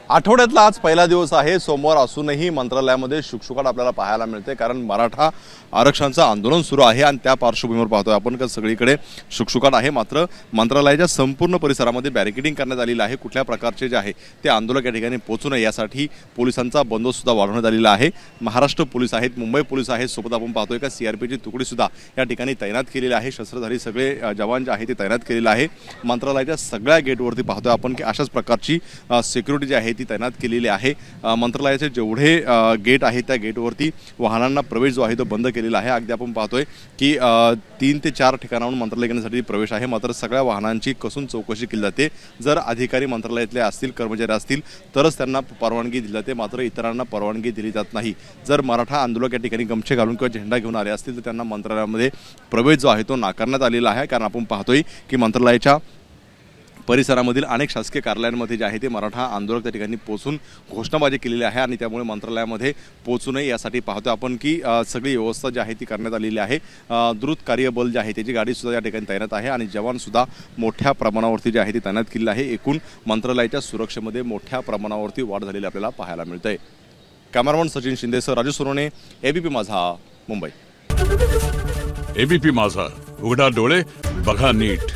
आठवड्यातला आज पहिला दिवस आहे। सोमवार असूनही मंत्रालयामध्ये शुकशुकाट आपल्याला पाहायला मिळते, कारण मराठा आरक्षणाचं आंदोलन सुरू आहे आणि त्या पार्श्वभूमीवर पाहतोय आपण की सगळीकडे शुकशुकाट आहे। मात्र मंत्रालयाच्या संपूर्ण परिसरामध्ये बॅरिकेडिंग करण्यात आलेलं आहे। कुठल्या प्रकारचे जे आहे ते आंदोलक या ठिकाणी पोहोचू नये यासाठी पोलिसांचा बंदोबस्त सुद्धा वाढवण्यात आलेला आहे। महाराष्ट्र पोलीस आहेत, मुंबई पोलीस आहेत, सोबत आपण पाहतोय का सीआरपीची तुकडी सुद्धा या ठिकाणी तैनात केलेली आहे। शस्त्रधारी सगळे जवान जे आहे ते तैनात केलेले आहे। मंत्रालयाच्या सगळ्या गेटवरती पाहतोय आपण की अशाच प्रकारची सिक्युरिटी जी आहे ती तैनात केलेली आहे। मंत्रालयाचे जेवढे गेट आहेत त्या गेटवरती वाहनांना प्रवेश जो आहे तो बंद केलेला आहे। अगदी आपण पाहतोय की 3 ते 4 ठिकाणाहून मंत्रालय येण्यासाठी प्रवेश आहे। मात्र सगळ्या वाहनांची कसून चौकशी केली जाते। जर अधिकारी मंत्रालयातले असतील, कर्मचारी असतील तरच त्यांना परवानगी दिली जाते, मात्र इतरांना परवानगी दिली जात नाही। जर मराठा आंदोलक या ठिकाणी गमछे घालून किंवा झेंडा घेऊन आले असतील तर त्यांना मंत्रालयामध्ये प्रवेश जो आहे तो नाकारण्यात आलेला आहे। कारण आपण पाहतोय की मंत्रालयाच्या परिसरामधील अनेक शासकीय कार्यालयांमध्ये जे आहे ते मराठा आंदोलक त्या ठिकाणी पोहोचून घोषणाबाजी केलेली आहे आणि त्यामुळे मंत्रालयामध्ये पोहोचू नये यासाठी पाहतोय आपण की सगळी व्यवस्था जी आहे ती करण्यात आलेली आहे। द्रुत कार्यबल जे आहे त्याची गाडी सुद्धा या ठिकाणी तैनात आहे आणि जवान सुद्धा मोठ्या प्रमाणावरती जे आहे ती तैनात केलेली आहे। एकूण मंत्रालयाच्या सुरक्षेमध्ये मोठ्या प्रमाणावरती वाढ झालेली आपल्याला पाहायला मिळते। कॅमेरामन सचिन शिंदेसह राजू सोनवणे, एबीपी माझा, मुंबई। एबीपी माझा, उघडा डोळे बघा नीट।